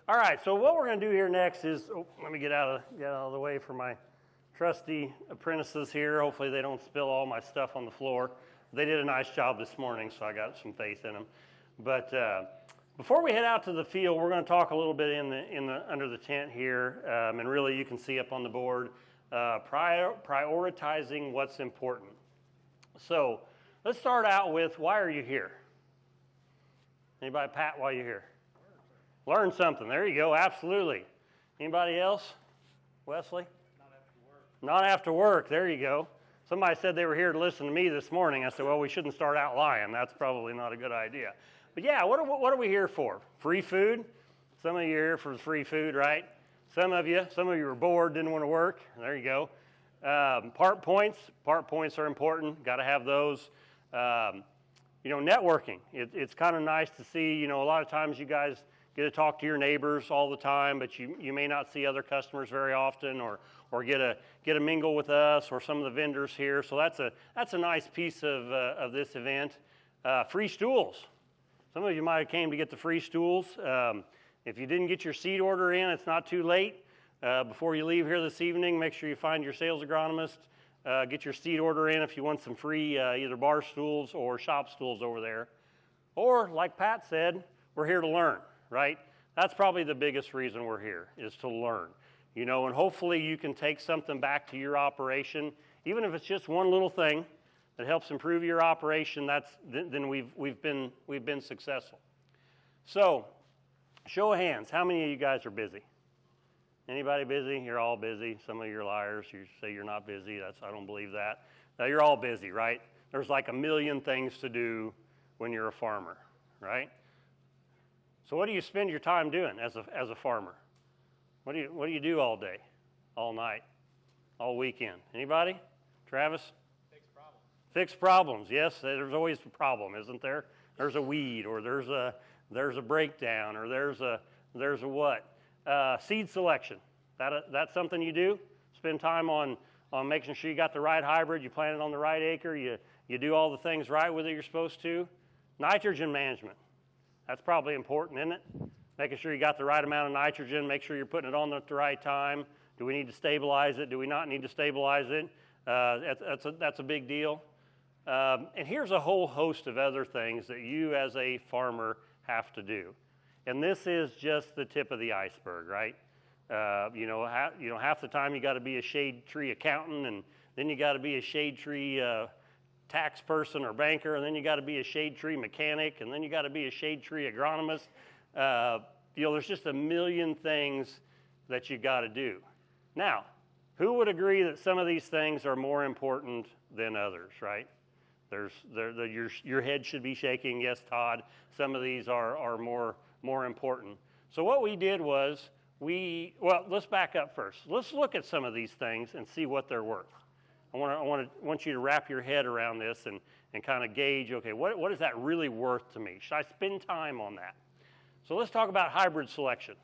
All right, so what we're going to do here next is, let me get out of the way for my trusty apprentices here. Hopefully they don't spill all my stuff on the floor. They did a nice job this morning, so I got some faith in them. But before we head out to the field, we're going to talk a little bit under the tent here, and really you can see up on the board, prioritizing what's important. So let's start out with, why are you here? Anybody, Pat, why are you here? Learn something. There you go. Absolutely. Anybody else? Wesley? Not after work. Not after work. There you go. Somebody said they were here to listen to me this morning. I said, well, we shouldn't start out lying. That's probably not a good idea. But yeah, what are we here for? Free food? Some of you are here for free food, right? Some of you were bored, didn't want to work. There you go. Part points. Part points are important. Got to have those. Networking. It's kind of nice to see. A lot of times you guys get to talk to your neighbors all the time, but you may not see other customers very often, or get a mingle with us or some of the vendors here. So that's a nice piece of this event. Free stools. Some of you might have came to get the free stools. If you didn't get your seat order in, it's not too late. Before you leave here this evening, make sure you find your sales agronomist. Get your seat order in if you want some free either bar stools or shop stools over there. Or, like Pat said, we're here to learn. Right? That's probably the biggest reason we're here, is to learn. And hopefully you can take something back to your operation, even if it's just one little thing that helps improve your operation. Then we've been successful. So, show of hands, how many of you guys are busy? Anybody busy? You're all busy. Some of you are liars. You say you're not busy. I don't believe that. Now, you're all busy, right? There's like a million things to do when you're a farmer, right? So what do you spend your time doing as a farmer? What do you do all day, all night, all weekend? Anybody? Travis? Fix problems. Fix problems. Yes, there's always a problem, isn't there? There's a weed, or there's a breakdown, or there's a what? Seed selection. That's something you do. Spend time on making sure you got the right hybrid, you plant it on the right acre, you do all the things right with it you're supposed to. Nitrogen management. That's probably important, isn't it? Making sure you got the right amount of nitrogen, make sure you're putting it on at the right time. Do we need to stabilize it? Do we not need to stabilize it? That's a big deal. And here's a whole host of other things that you as a farmer have to do. And this is just the tip of the iceberg, right? Half the time you got to be a shade tree accountant, and then you got to be a shade tree tax person or banker, and then you got to be a shade tree mechanic, and then you got to be a shade tree agronomist. There's just a million things that you got to do. Now, who would agree that some of these things are more important than others, right? Your head should be shaking. Yes, Todd, some of these are more important. So what we did was let's back up first. Let's look at some of these things and see what they're worth. I want you to wrap your head around this and kind of gauge, okay, what is that really worth to me? Should I spend time on that? So let's talk about hybrid selection.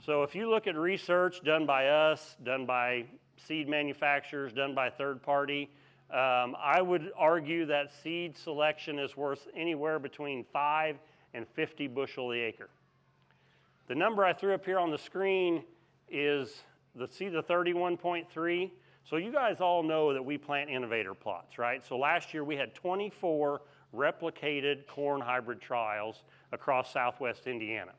So if you look at research done by us, done by seed manufacturers, done by third party, I would argue that seed selection is worth anywhere between 5 and 50 bushel the acre. The number I threw up here on the screen is the 31.3. So you guys all know that we plant innovator plots, right? So last year we had 24 replicated corn hybrid trials across southwest Indiana.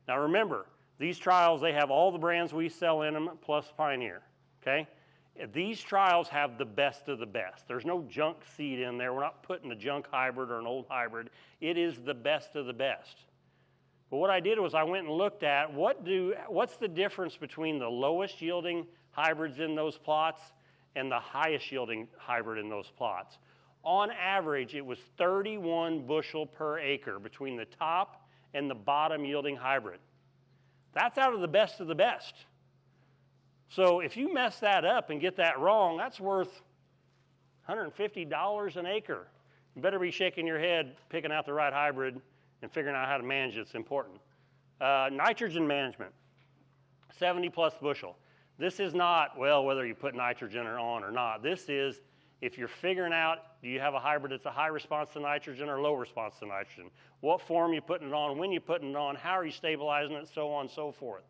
Now remember, these trials, they have all the brands we sell in them plus Pioneer, okay? These trials have the best of the best. There's no junk seed in there. We're not putting a junk hybrid or an old hybrid. It is the best of the best. But what I did was I went and looked at what's the difference between the lowest yielding hybrids in those plots and the highest yielding hybrid in those plots. On average, it was 31 bushel per acre between the top and the bottom yielding hybrid. That's out of the best of the best. So if you mess that up and get that wrong, that's worth $150 an acre. You better be shaking your head, picking out the right hybrid and figuring out how to manage it. It's important. Nitrogen management, 70 plus bushel. This is not, whether you put nitrogen on or not. This is if you're figuring out Do you have a hybrid that's a high response to nitrogen or low response to nitrogen? What form you putting it on, when you putting it on, how are you stabilizing it, so on and so forth.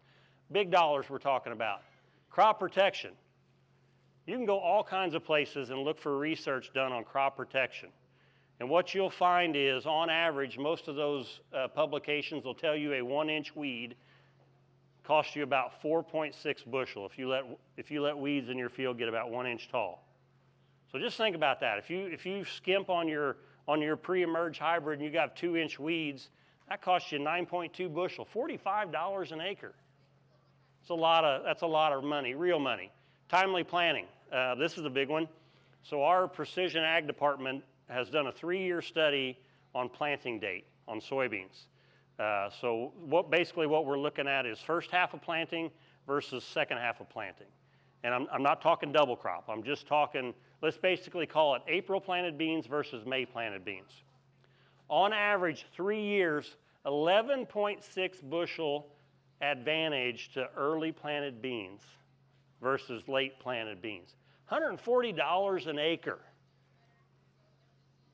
Big dollars we're talking about. Crop protection. You can go all kinds of places and look for research done on crop protection. And what you'll find is, on average, most of those publications will tell you a 1-inch weed costs you about 4.6 bushel if you let weeds in your field get about 1 inch tall. So just think about that. If you skimp on your pre-emerge hybrid and you got 2-inch weeds, that costs you 9.2 bushel, $45 an acre. That's a lot of money, real money. Timely planting. This is a big one. So our precision ag department has done a 3-year study on planting date on soybeans. So basically what we're looking at is first half of planting versus second half of planting. And I'm not talking double crop. I'm just talking, let's basically call it April planted beans versus May planted beans. On average, 3 years, 11.6 bushel advantage to early planted beans versus late planted beans. $140 an acre.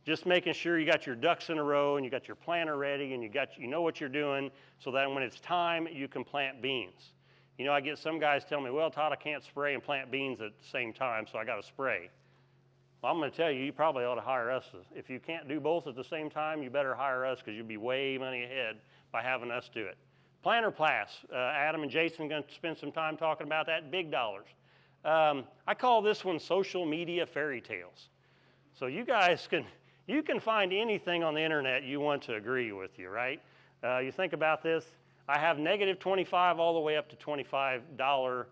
Just making sure you got your ducks in a row and you got your planter ready and you know what you're doing so that when it's time, you can plant beans. You know, I get some guys tell me, well, Todd, I can't spray and plant beans at the same time, so I got to spray. Well, I'm going to tell you, you probably ought to hire us. If you can't do both at the same time, you better hire us because you'll be way money ahead by having us do it. Planter pass. Adam and Jason are going to spend some time talking about that. Big dollars. I call this one social media fairy tales. So you guys you can find anything on the internet you want to agree with you, right? You think about this. I have negative 25 all the way up to $25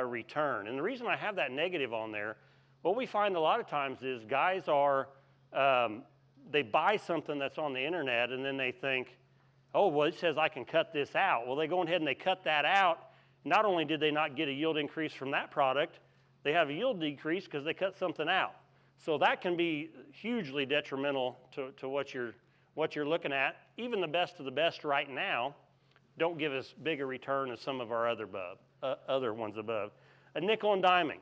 return. And the reason I have that negative on there, what we find a lot of times is guys they buy something that's on the internet and then they think, oh, well, it says I can cut this out. Well, they go ahead and they cut that out. Not only did they not get a yield increase from that product, they have a yield decrease because they cut something out. So that can be hugely detrimental to what you're looking at. Even the best of the best right now don't give us bigger return as some of our other ones above. A nickel and diming.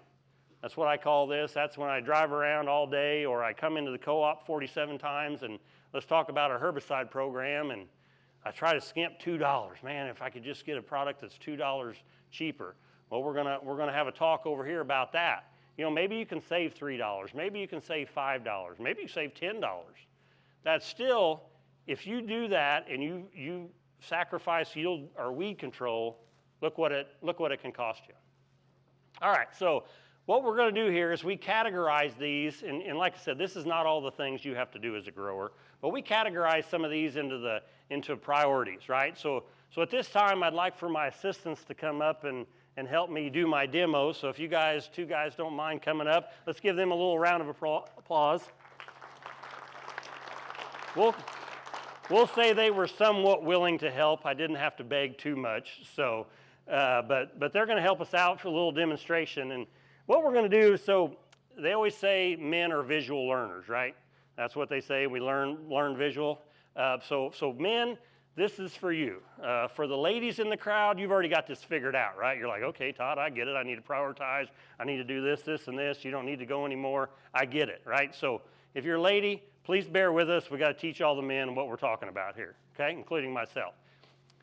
That's what I call this. That's when I drive around all day or I come into the co-op 47 times and let's talk about our herbicide program and I try to skimp $2. Man, if I could just get a product that's $2 cheaper. Well, we're gonna have a talk over here about that. You know, maybe you can save $3. Maybe you can save $5. Maybe you save $10. That's still, if you do that and you sacrifice yield or weed control, look what it can cost you. All right, so what we're going to do here is we categorize these, and like I said, this is not all the things you have to do as a grower, but we categorize some of these into priorities, right? So at this time, I'd like for my assistants to come up and help me do my demo. So if you guys, two guys don't mind coming up, let's give them a little round of applause. We'll say they were somewhat willing to help. I didn't have to beg too much, so but they're going to help us out for a little demonstration. And what we're going to do, so they always say men are visual learners, right? That's what they say. We learn visual. So men, this is for you. For the ladies in the crowd, you've already got this figured out, right? You're like, okay, Todd, I get it. I need to prioritize. I need to do this, this, and this. You don't need to go anymore. I get it, right? So if you're a lady, please bear with us. We got to teach all the men what we're talking about here, okay, including myself.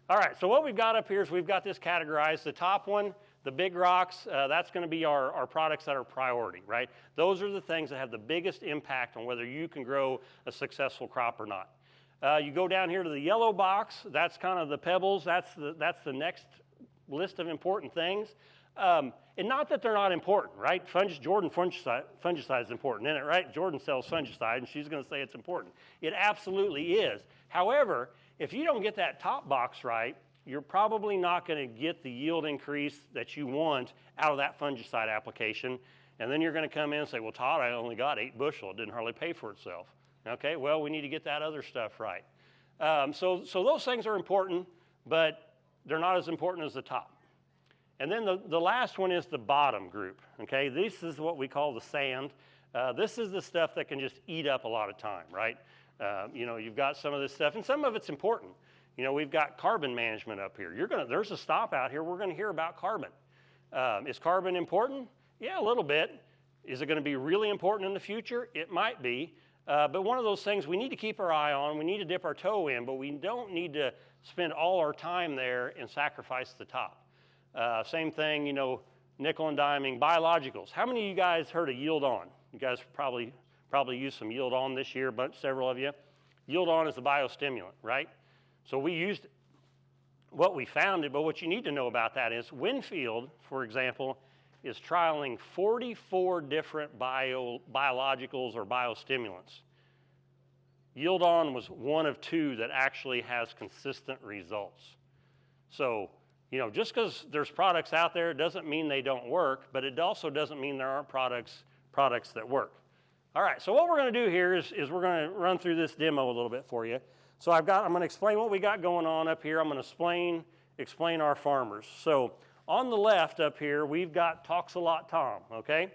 All right, so what we've got up here is we've got this categorized. The top one, the big rocks, that's going to be our products that are priority, right? Those are the things that have the biggest impact on whether you can grow a successful crop or not. You go down here to the yellow box. That's kind of the pebbles. That's the next list of important things. And not that they're not important, right? Jordan fungicide is important, isn't it, right? Jordan sells fungicide, and she's going to say it's important. It absolutely is. However, if you don't get that top box right, you're probably not going to get the yield increase that you want out of that fungicide application. And then you're going to come in and say, well, Todd, I only got 8 bushel. It didn't hardly pay for itself. Okay, well, we need to get that other stuff right. So those things are important, but they're not as important as the top. And then the last one is the bottom group. Okay, this is what we call the sand. This is the stuff that can just eat up a lot of time, right? You know, you've got some of this stuff, and some of it's important. You know, we've got carbon management up here. There's a stop out here. We're going to hear about carbon. Is carbon important? Yeah, a little bit. Is it going to be really important in the future? It might be. But one of those things we need to keep our eye on, we need to dip our toe in, but we don't need to spend all our time there and sacrifice the top. Same thing, nickel and diming, biologicals. How many of you guys heard of yield on? You guys probably used some yield on this year, several of you. Yield on is a biostimulant, right? So we used what we found it, but what you need to know about that is Winfield, for example, is trialing 44 different biologicals or biostimulants. Yield on was one of 2 that actually has consistent results. So, just because there's products out there doesn't mean they don't work, but it also doesn't mean there aren't products that work. All right, so what we're going to do here is we're going to run through this demo a little bit for you. So I'm going to explain what we got going on up here. I'm going to explain our farmers. So on the left up here, we've got Talks-A-Lot Tom, okay?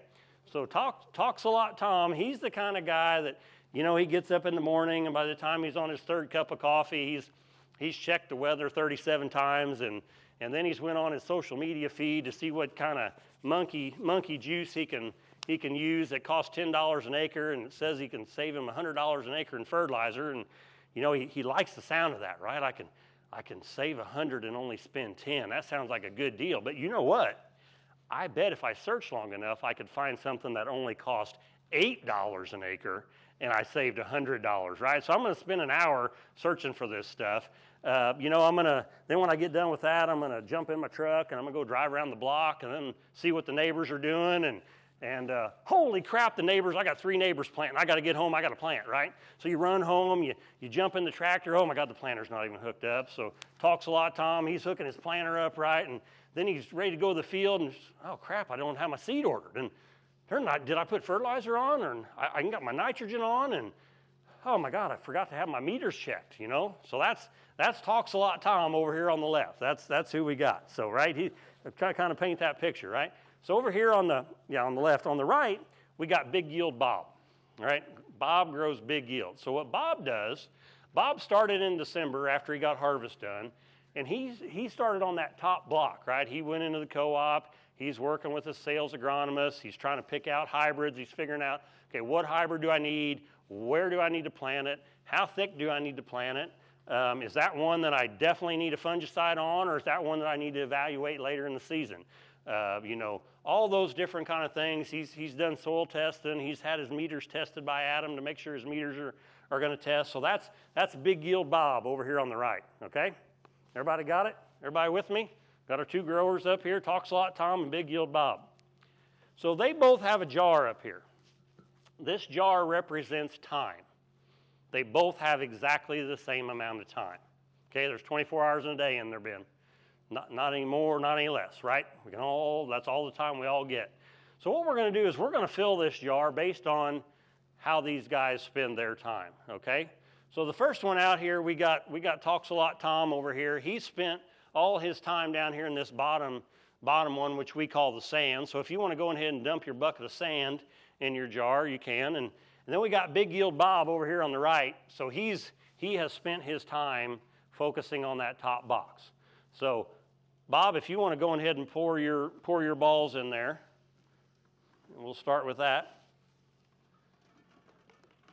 So Talks-A-Lot Tom, he's the kind of guy that, he gets up in the morning, and by the time he's on his 3rd cup of coffee, he's checked the weather 37 times, and then he's went on his social media feed to see what kind of monkey juice he can use that costs $10 an acre, and it says he can save him $100 an acre in fertilizer, and he likes the sound of that, right? I can save 100 and only spend 10. That sounds like a good deal. But you know what? I bet if I searched long enough, I could find something that only cost $8 an acre, and I saved $100, right? So I'm going to spend an hour searching for this stuff. Then when I get done with that, I'm going to jump in my truck, and I'm going to go drive around the block and then see what the neighbors are doing, and holy crap, the neighbors, I got 3 neighbors planting. I got to get home, I got to plant, right? So you run home, you jump in the tractor. Oh my God, the planter's not even hooked up. So Talks-A-Lot Tom, he's hooking his planter up, right? And then he's ready to go to the field, and oh crap, I don't have my seed ordered. And did I put fertilizer on? Or I got my nitrogen on, and oh my God, I forgot to have my meters checked, So that's Talks-A-Lot Tom over here on the left. That's who we got. So, right, he kind of paint that picture, right? So over here on the left, on the right, we got Big Yield Bob, all right? Bob grows big yield. So what Bob does, Bob started in December after he got harvest done, and he started on that top block, right? He went into the co-op. He's working with a sales agronomist. He's trying to pick out hybrids. He's figuring out, okay, what hybrid do I need? Where do I need to plant it? How thick do I need to plant it? Is that one that I definitely need a fungicide on, or is that one that I need to evaluate later in the season? All those different kind of things. He's done soil testing. He's had his meters tested by Adam to make sure his meters are going to test. So that's Big Yield Bob over here on the right, okay? Everybody got it? Everybody with me? Got our 2 growers up here, Talks-A-Lot Tom and Big Yield Bob. So they both have a jar up here. This jar represents time. They both have exactly the same amount of time. Okay, there's 24 hours in a day in their bin. Not any more, not any less, right? That's all the time we all get. So what we're going to do is we're going to fill this jar based on how these guys spend their time, okay? So the first one out here, we got Talks-A-Lot Tom over here. He spent all his time down here in this bottom one, which we call the sand. So if you want to go ahead and dump your bucket of sand in your jar, you can. And then we got Big Yield Bob over here on the right. So he has spent his time focusing on that top box. So Bob, if you want to go ahead and pour your balls in there, we'll start with that.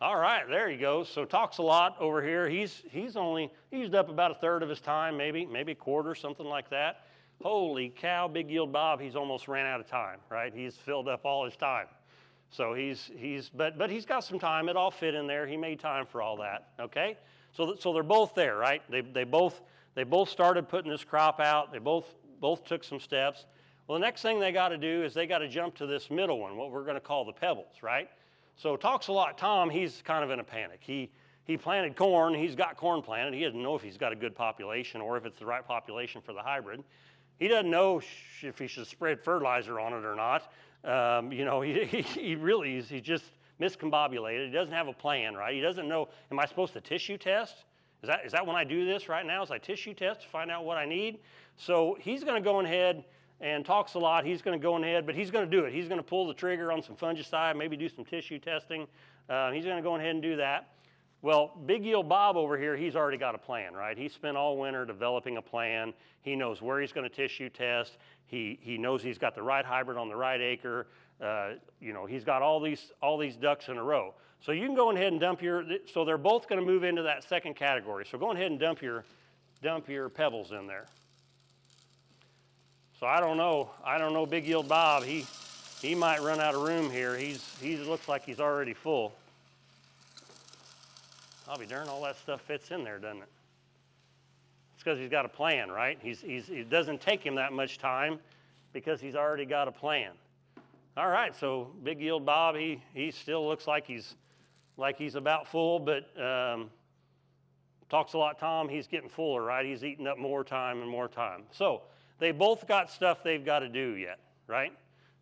All right, there you go. So Talks-A-Lot over here. He's used up about 1/3 of his time, maybe a quarter, something like that. Holy cow, Big Yield Bob, he's almost ran out of time, right? He's filled up all his time. So but he's got some time. It all fit in there. He made time for all that. Okay? So they're both there, right? They both started putting this crop out. They both took some steps. Well, the next thing they got to do is they got to jump to this middle one, what we're going to call the pebbles, right? So Talks-A-Lot Tom, he's kind of in a panic. He planted corn. He's got corn planted. He doesn't know if he's got a good population or if it's the right population for the hybrid. He doesn't know if he should spread fertilizer on it or not. He just miscombobulated. He doesn't have a plan, right? He doesn't know, am I supposed to tissue test? Is that when I do this right now? Is I tissue test to find out what I need? So he's going to go ahead and Talks-A-Lot. He's going to go ahead, but he's going to do it. He's going to pull the trigger on some fungicide, maybe do some tissue testing. He's going to go ahead and do that. Well, Big Yield Bob over here, he's already got a plan, right? He spent all winter developing a plan. He knows where he's going to tissue test. He knows he's got the right hybrid on the right acre. He's got all these ducks in a row. So you can go ahead and dump so they're both going to move into that second category. So go ahead and dump your pebbles in there. So I don't know Big Yield Bob. He might run out of room here. He looks like he's already full. I'll be darned, all that stuff fits in there, doesn't it? It's because he's got a plan, right? It doesn't take him that much time because he's already got a plan. All right, so Big Yield Bob, he still looks like he's about full, but Talks a Lot Tom, he's getting fuller, right? He's eating up more time and more time. So they both got stuff they've got to do yet, right?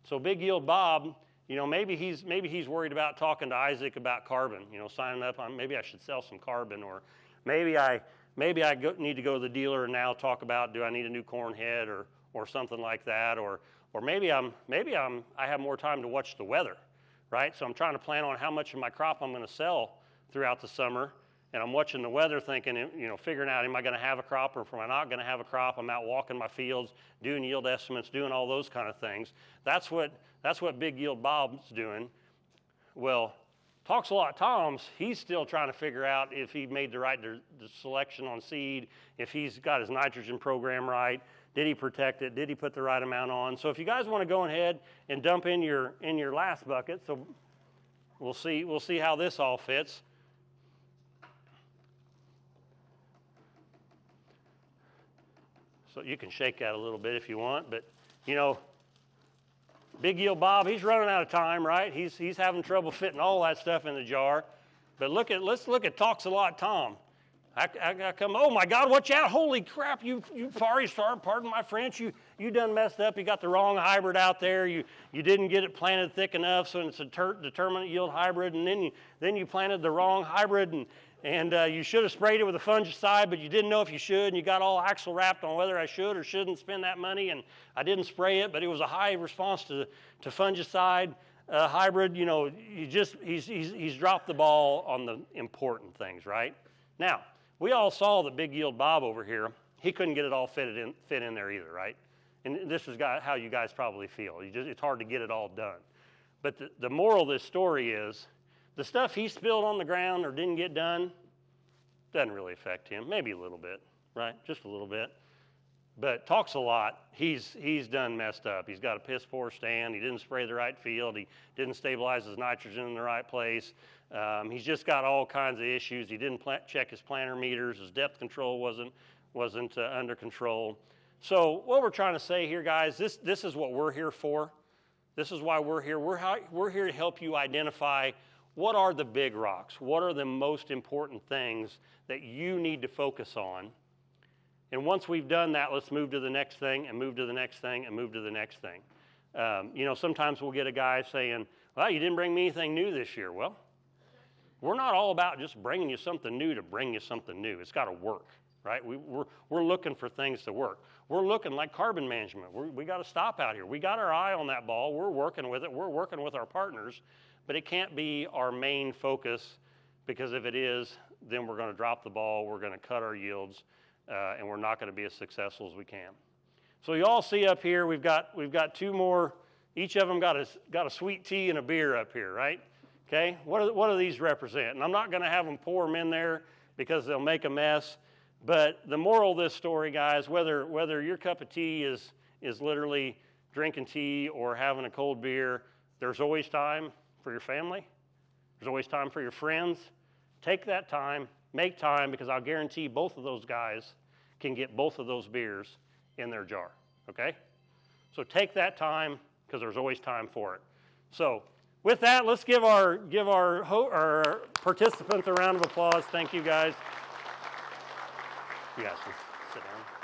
So Big Yield Bob, maybe he's worried about talking to Isaac about carbon, signing up on, maybe I should sell some carbon, or maybe I need to go to the dealer and now talk about, do I need a new corn head or something like that, or maybe I have more time to watch the weather, right? So I'm trying to plan on how much of my crop I'm going to sell throughout the summer, and I'm watching the weather, thinking, figuring out, am I going to have a crop or am I not going to have a crop? I'm out walking my fields, doing yield estimates, doing all those kind of things. That's what Big Yield Bob's doing. Well, Talks a Lot Tom's, he's still trying to figure out if he made the right selection on seed, if he's got his nitrogen program right, did he protect it, did he put the right amount on. So if you guys want to go ahead and dump in your last bucket, so we'll see how this all fits. So you can shake that a little bit if you want, but Big Yield Bob, he's running out of time, right? He's having trouble fitting all that stuff in the jar. But let's look at Talks a Lot Tom. I come, oh my God, watch out! Holy crap, you pardon my French, you done messed up. You got the wrong hybrid out there. You didn't get it planted thick enough, so it's a determinate yield hybrid, and then you planted the wrong hybrid, and you should have sprayed it with a fungicide, but you didn't know if you should, and you got all axle wrapped on whether I should or shouldn't spend that money, and I didn't spray it, but it was a high response to fungicide hybrid. He's dropped the ball on the important things, right? Now, we all saw that Big Yield Bob over here, he couldn't get it all fit in there either, right? And this is how you guys probably feel. It's hard to get it all done. But the moral of this story is, the stuff he spilled on the ground or didn't get done doesn't really affect him. Maybe a little bit, right? Just a little bit. But Talks a Lot, he's done messed up. He's got a piss poor stand. He didn't spray the right field. He didn't stabilize his nitrogen in the right place. He's just got all kinds of issues. He didn't check his planter meters. His depth control wasn't under control. So what we're trying to say here, guys, this is what we're here for. This is why we're here. We're here to help you identify what are the big rocks. What are the most important things that you need to focus on? And once we've done that, let's move to the next thing and move to the next thing and move to the next thing. Sometimes we'll get a guy saying, well, you didn't bring me anything new this year. Well, we're not all about just bringing you something new to bring you something new. It's got to work, right? We're looking for things to work. We're looking like carbon management. We got to stop out here. We got our eye on that ball. We're working with it. We're working with our partners. But it can't be our main focus, because if it is, then we're going to drop the ball. We're going to cut our yields. And we're not going to be as successful as we can. So you all see up here, we've got two more. Each of them got a sweet tea and a beer up here, right? Okay. What do these represent? And I'm not going to have them pour them in there because they'll make a mess. But the moral of this story, guys, whether your cup of tea is literally drinking tea or having a cold beer, there's always time for your family. There's always time for your friends. Take that time. Make time, because I'll guarantee both of those guys can get both of those beers in their jar, okay? So take that time, because there's always time for it. So with that, let's give our participants a round of applause. Thank you, guys. You guys can sit down.